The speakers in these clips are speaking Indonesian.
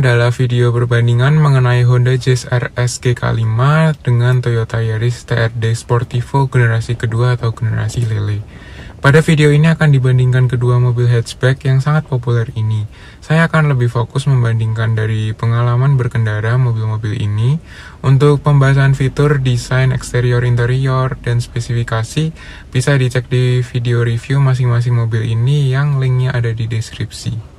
adalah video perbandingan mengenai Honda Jazz RS GK5 dengan Toyota Yaris TRD Sportivo generasi kedua atau generasi lele. Pada video ini akan dibandingkan kedua mobil hatchback yang sangat populer ini. Saya akan lebih fokus membandingkan dari pengalaman berkendara mobil-mobil ini. Untuk pembahasan fitur, desain, eksterior, interior, dan spesifikasi, bisa dicek di video review masing-masing mobil ini yang linknya ada di deskripsi.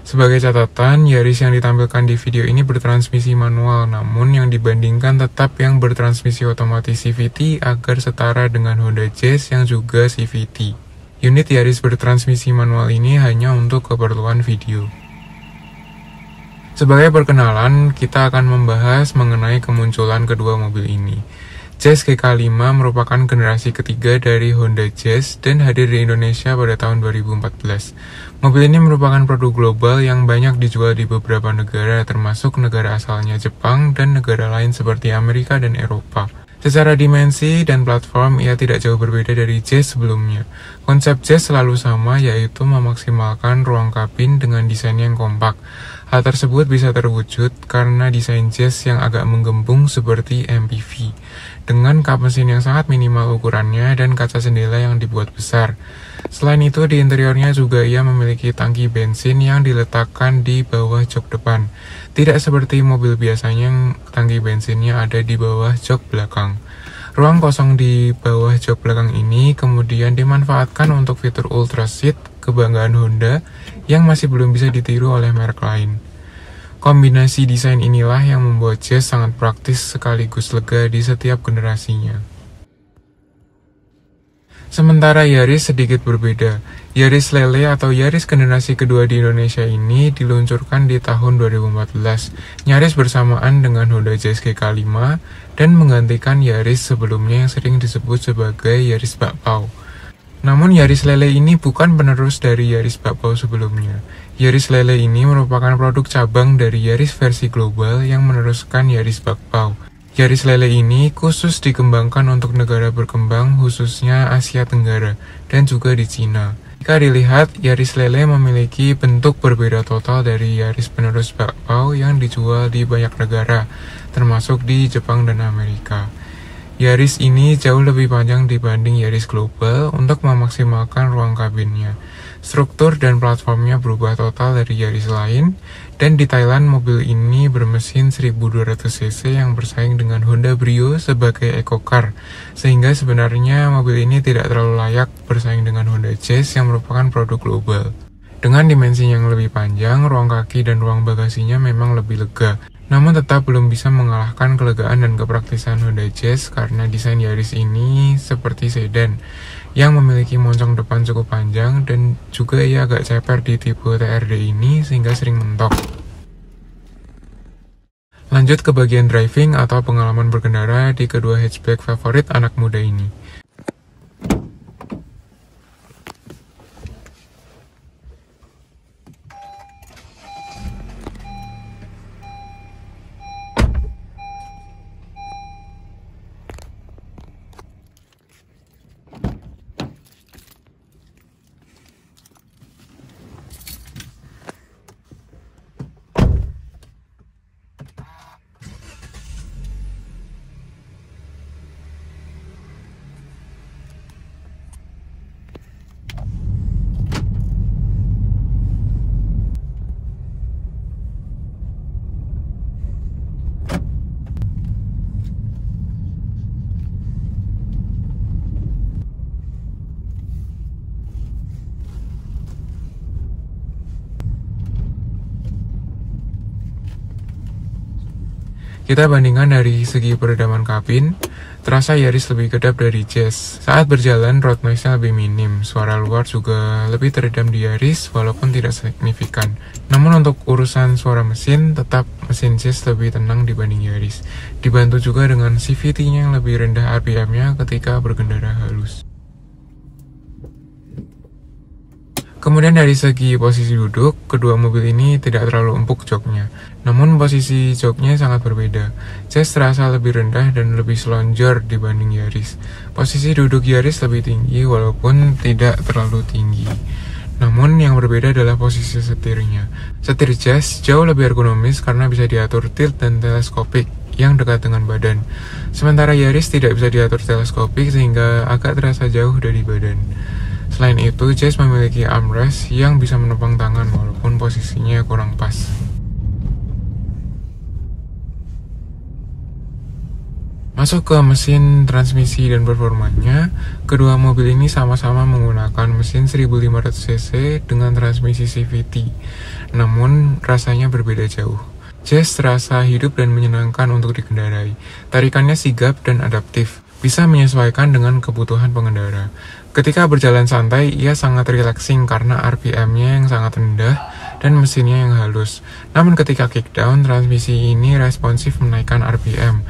Sebagai catatan, Yaris yang ditampilkan di video ini bertransmisi manual, namun yang dibandingkan tetap yang bertransmisi otomatis CVT agar setara dengan Honda Jazz yang juga CVT. Unit Yaris bertransmisi manual ini hanya untuk keperluan video. Sebagai perkenalan, kita akan membahas mengenai kemunculan kedua mobil ini. Jazz GK5 merupakan generasi ketiga dari Honda Jazz dan hadir di Indonesia pada tahun 2014. Mobil ini merupakan produk global yang banyak dijual di beberapa negara, termasuk negara asalnya Jepang dan negara lain seperti Amerika dan Eropa. Secara dimensi dan platform, ia tidak jauh berbeda dari Jazz sebelumnya. Konsep Jazz selalu sama, yaitu memaksimalkan ruang kabin dengan desain yang kompak. Hal tersebut bisa terwujud karena desain Jazz yang agak menggembung seperti MPV, dengan kap mesin yang sangat minimal ukurannya dan kaca jendela yang dibuat besar. Selain itu, di interiornya juga ia memiliki tangki bensin yang diletakkan di bawah jok depan. Tidak seperti mobil biasanya yang tangki bensinnya ada di bawah jok belakang. Ruang kosong di bawah jok belakang ini kemudian dimanfaatkan untuk fitur Ultra Seat, kebanggaan Honda yang masih belum bisa ditiru oleh merek lain. Kombinasi desain inilah yang membuat Jazz sangat praktis sekaligus lega di setiap generasinya. Sementara Yaris sedikit berbeda. Yaris Lele atau Yaris generasi kedua di Indonesia ini diluncurkan di tahun 2014, nyaris bersamaan dengan Honda Jazz GK5 dan menggantikan Yaris sebelumnya yang sering disebut sebagai Yaris Bakpao. Namun Yaris Lele ini bukan penerus dari Yaris Bakpao sebelumnya. Yaris Lele ini merupakan produk cabang dari Yaris versi global yang meneruskan Yaris Bakpao. Yaris Lele ini khusus dikembangkan untuk negara berkembang, khususnya Asia Tenggara, dan juga di Cina. Jika dilihat, Yaris Lele memiliki bentuk berbeda total dari Yaris penerus Bakpao yang dijual di banyak negara, termasuk di Jepang dan Amerika. Yaris ini jauh lebih panjang dibanding Yaris Global untuk memaksimalkan ruang kabinnya. Struktur dan platformnya berubah total dari Yaris lain, dan di Thailand mobil ini bermesin 1200 cc yang bersaing dengan Honda Brio sebagai eco car, sehingga sebenarnya mobil ini tidak terlalu layak bersaing dengan Honda Jazz yang merupakan produk global. Dengan dimensi yang lebih panjang, ruang kaki dan ruang bagasinya memang lebih lega, namun tetap belum bisa mengalahkan kelegaan dan kepraktisan Honda Jazz karena desain Yaris ini seperti sedan yang memiliki moncong depan cukup panjang dan juga ia agak ceper di tipe TRD ini sehingga sering mentok. Lanjut ke bagian driving atau pengalaman berkendara di kedua hatchback favorit anak muda ini. Kita bandingkan dari segi peredaman kabin, terasa Yaris lebih kedap dari Jazz. Saat berjalan, road noise-nya lebih minim, suara luar juga lebih teredam di Yaris walaupun tidak signifikan. Namun untuk urusan suara mesin, tetap mesin Jazz lebih tenang dibanding Yaris. Dibantu juga dengan CVT-nya yang lebih rendah RPM-nya ketika berkendara halus. Kemudian dari segi posisi duduk, kedua mobil ini tidak terlalu empuk joknya. Namun posisi joknya sangat berbeda. Jazz terasa lebih rendah dan lebih selonjor dibanding Yaris. Posisi duduk Yaris lebih tinggi walaupun tidak terlalu tinggi. Namun yang berbeda adalah posisi setirnya. Setir Jazz jauh lebih ergonomis karena bisa diatur tilt dan teleskopik yang dekat dengan badan. Sementara Yaris tidak bisa diatur teleskopik sehingga agak terasa jauh dari badan. Selain itu, Jazz memiliki armrest yang bisa menopang tangan walaupun posisinya kurang pas. Masuk ke mesin, transmisi, dan performanya, kedua mobil ini sama-sama menggunakan mesin 1500cc dengan transmisi CVT, namun rasanya berbeda jauh. Jazz terasa hidup dan menyenangkan untuk dikendarai. Tarikannya sigap dan adaptif, bisa menyesuaikan dengan kebutuhan pengendara. Ketika berjalan santai, ia sangat relaxing karena RPM-nya yang sangat rendah dan mesinnya yang halus. Namun ketika kickdown, transmisi ini responsif menaikkan RPM.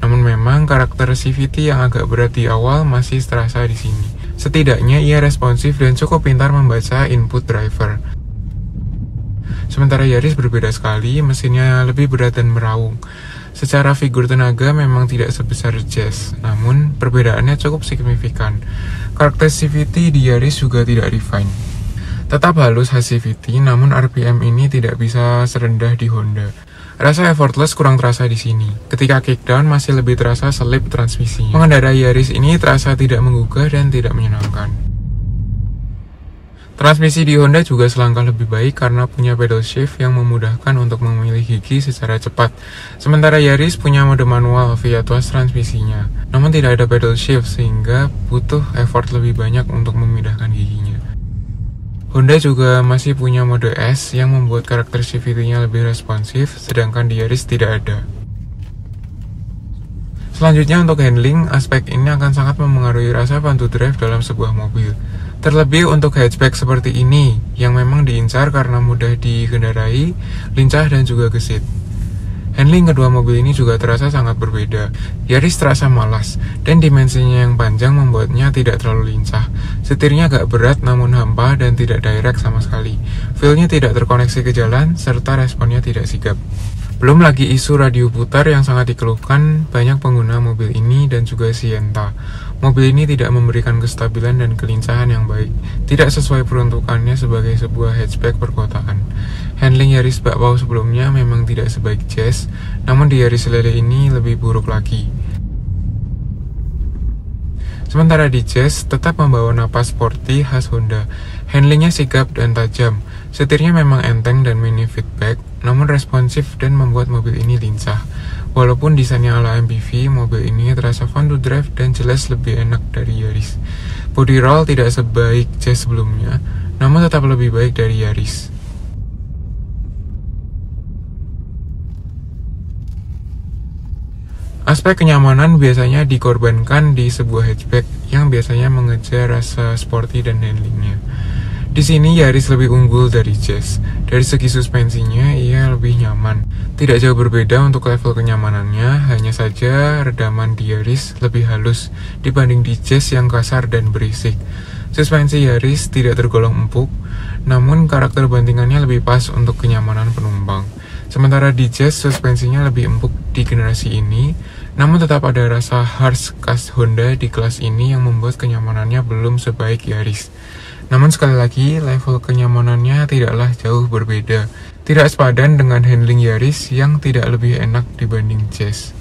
Namun memang karakter CVT yang agak berat di awal masih terasa di sini. Setidaknya ia responsif dan cukup pintar membaca input driver. Sementara Yaris berbeda sekali, mesinnya lebih berat dan meraung. Secara figur tenaga memang tidak sebesar Jazz, namun perbedaannya cukup signifikan. Karakter CVT di Yaris juga tidak refine. Tetap halus khas CVT, namun RPM ini tidak bisa serendah di Honda. Rasa effortless kurang terasa di sini. Ketika kickdown masih lebih terasa selip transmisinya. Mengendarai Yaris ini terasa tidak menggugah dan tidak menyenangkan. Transmisi di Honda juga selangkah lebih baik karena punya pedal shift yang memudahkan untuk memilih gigi secara cepat. Sementara Yaris punya mode manual via tuas transmisinya. Namun tidak ada pedal shift sehingga butuh effort lebih banyak untuk memindahkan giginya. Honda juga masih punya mode S yang membuat karakter CVT-nya lebih responsif, sedangkan di Yaris tidak ada. Selanjutnya untuk handling, aspek ini akan sangat memengaruhi rasa bantu drive dalam sebuah mobil. Terlebih untuk hatchback seperti ini, yang memang diincar karena mudah dikendarai, lincah dan juga gesit. Handling kedua mobil ini juga terasa sangat berbeda. Yaris terasa malas, dan dimensinya yang panjang membuatnya tidak terlalu lincah. Setirnya agak berat namun hampa dan tidak direct sama sekali. Feel-nya tidak terkoneksi ke jalan, serta responnya tidak sigap. Belum lagi isu radio putar yang sangat dikeluhkan banyak pengguna mobil ini dan juga Sienta. Mobil ini tidak memberikan kestabilan dan kelincahan yang baik, tidak sesuai peruntukannya sebagai sebuah hatchback perkotaan. Handling Yaris bakpao sebelumnya memang tidak sebaik Jazz, namun di Yaris Lele ini lebih buruk lagi. Sementara di Jazz tetap membawa napas sporty khas Honda. Handlingnya sigap dan tajam. Setirnya memang enteng dan mini feedback, namun responsif dan membuat mobil ini lincah. Walaupun desainnya ala MPV, mobil ini terasa fun to drive dan jelas lebih enak dari Yaris. Body roll tidak sebaik Jazz sebelumnya, namun tetap lebih baik dari Yaris. Aspek kenyamanan biasanya dikorbankan di sebuah hatchback yang biasanya mengejar rasa sporty dan handlingnya. Di sini Yaris lebih unggul dari Jazz. Dari segi suspensinya, ia lebih nyaman. Tidak jauh berbeda untuk level kenyamanannya, hanya saja redaman di Yaris lebih halus dibanding di Jazz yang kasar dan berisik. Suspensi Yaris tidak tergolong empuk, namun karakter bantingannya lebih pas untuk kenyamanan penumpang. Sementara di Jazz suspensinya lebih empuk di generasi ini, namun tetap ada rasa harsh khas Honda di kelas ini yang membuat kenyamanannya belum sebaik Yaris. Namun sekali lagi, level kenyamanannya tidaklah jauh berbeda. Tidak sepadan dengan handling Yaris yang tidak lebih enak dibanding Jazz.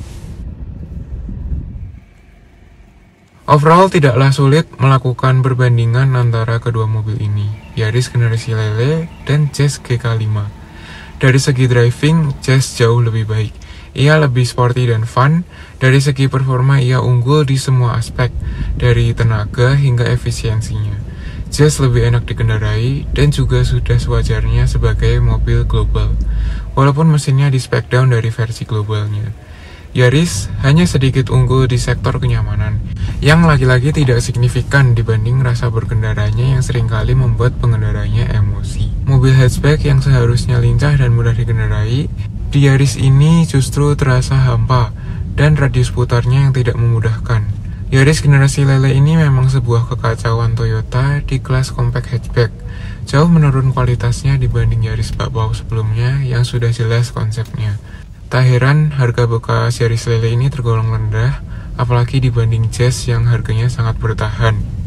Overall, tidaklah sulit melakukan perbandingan antara kedua mobil ini, Yaris generasi Lele dan Jazz GK5. Dari segi driving, Jazz jauh lebih baik. Ia lebih sporty dan fun. Dari segi performa, ia unggul di semua aspek, dari tenaga hingga efisiensinya. Jazz lebih enak dikendarai dan juga sudah sewajarnya sebagai mobil global, walaupun mesinnya di spec down dari versi globalnya. Yaris hanya sedikit unggul di sektor kenyamanan, yang lagi-lagi tidak signifikan dibanding rasa berkendaranya yang seringkali membuat pengendaranya emosi. Mobil hatchback yang seharusnya lincah dan mudah dikendarai, di Yaris ini justru terasa hampa dan radius putarnya yang tidak memudahkan. Yaris generasi Lele ini memang sebuah kekacauan Toyota di kelas compact hatchback. Jauh menurun kualitasnya dibanding Yaris bakpao sebelumnya yang sudah jelas konsepnya. Tak heran harga bekas Yaris Lele ini tergolong rendah, apalagi dibanding Jazz yang harganya sangat bertahan.